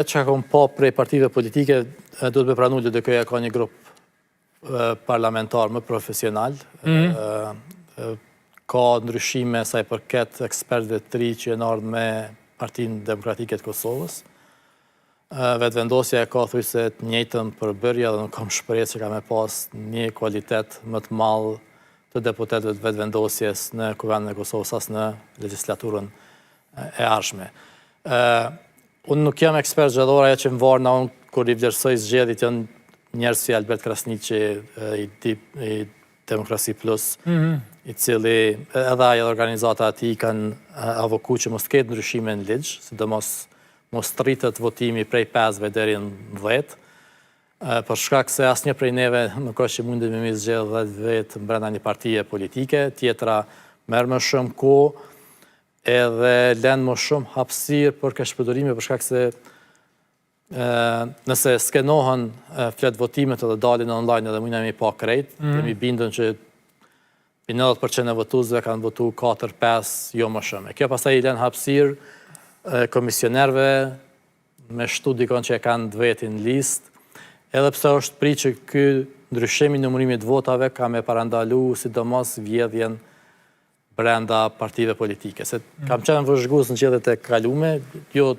Që kom pa prej partive politike, do të me pranu LDK-ja ka një grup parlamentar më profesional. Ka ndryshime sa i përket ekspertëve të ri që janë ardhur me Partinë Demokratike të Kosovës. Vetëvendosja e ka thuj se të njëjtën përbërje dhe nuk kam shpresë që ka me pas një kualitet më të madh të deputetëve të vetëvendosjes në Kuvendin e Kosovës as në legjislaturën e ardhshme. Unë nuk jam ekspert zgjedhor, ajo që më varna unë kur i vlerësoj zgjedhjet janë njerëz si Albert Krasniqi i Demokraci Plus, i cili edhe ai dhe organizata e tij kanë avoku që mos ketë ndryshime në ligj, sidomos mos rritet votimi prej 5 deri në 10, për shkak se asnjë prej neve nuk është që mundemi me zgjedh 10 vetë brenda një partie politike, tjetra merr më shumë kohë edhe lënë më shumë hapësirë për këshillëdorime për shkak se nëse skenohen flet votimet edhe dalin online edhe mundna mi pa krejt, jemi bindën që 90% e votuesve kanë votu 4-5, jo më shumë. Kjo pastaj i lënë hapësirë komisionerëve me shtu dikon që e kanë vetin në listë, edhe pse është pri që ky ndryshimi i numërimit votave ka me parandalu sidomos vjedhjen brenda partive politike. Se kam qenë vëzhgues në zgjedhjet e kalume, jo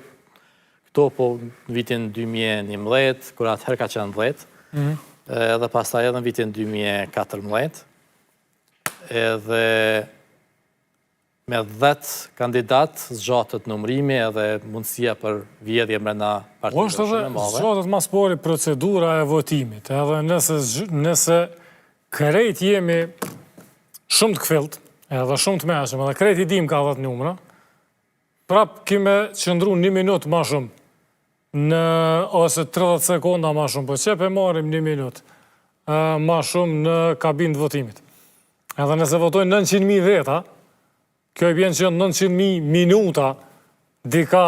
këto po në vitin 2011, kur atëherë ka qenë 10, edhe pastaj edhe në vitin 2014, edhe me 10 kandidat zgjatët numërimi edhe mundësia për vjedhje brenda partive shumë e madhe. Zgjatët mas pari procedura e votimit, edhe nëse krejt jemi shumë të kfilt, edhe shumë të meshëm, edhe krejt i dim ka 10 numra, prap kime qëndru 1 minutë ma shumë, ose 30 sekonda ma shumë, po qep e marim 1 minutë ma shumë në kabinë të votimit. Edhe nëse votojnë 900.000 veta, kjo i bjen që 900.000 minuta dika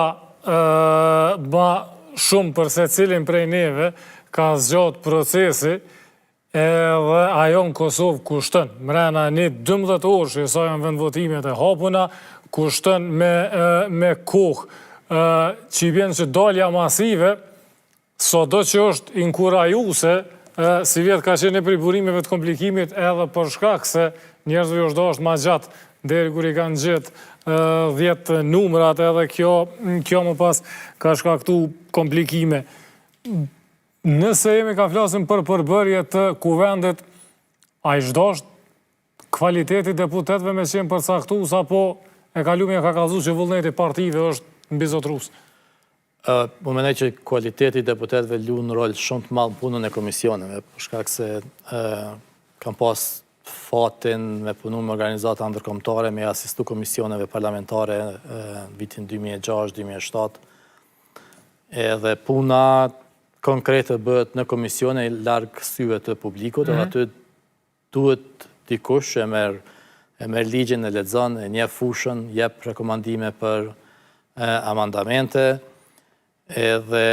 ma shumë përse cilin prej neve ka zgjatë procesi, edhe ajo në Kosovë kushtën. Mrena një 12 orë që sa janë vendvotimet e hapuna, kushtën me kohë që i bjen që dalja masive, sado që është inkurajuse, si vjetë ka qenë e prej burimeve të komplikimit edhe për shkak se njerëzve është dashtë ma gjatë deri kur i kanë gjetë 10 numrat edhe kjo më pas ka shkaktu komplikime. Nëse jemi ka flasim për përbërje të kuvendit, a i shdasht kvaliteti deputetve me qenë përcaktues apo e kalumja ka kallëzu që vullneti partive është mbi zotrus? Më mendoj që kualiteti deputetve luan rol shumë të madh në punën e komisioneve, për shkak se kam pas fatin me punu me organizata ndërkombëtare, me asistu komisioneve parlamentare vitin 2006-2007, edhe puna konkrete bëhet në komisione larg syve të publikut, edhe aty duhet dikush e merr ligjin, e lexon, e njeh fushën, jep rekomandime për amandamente, edhe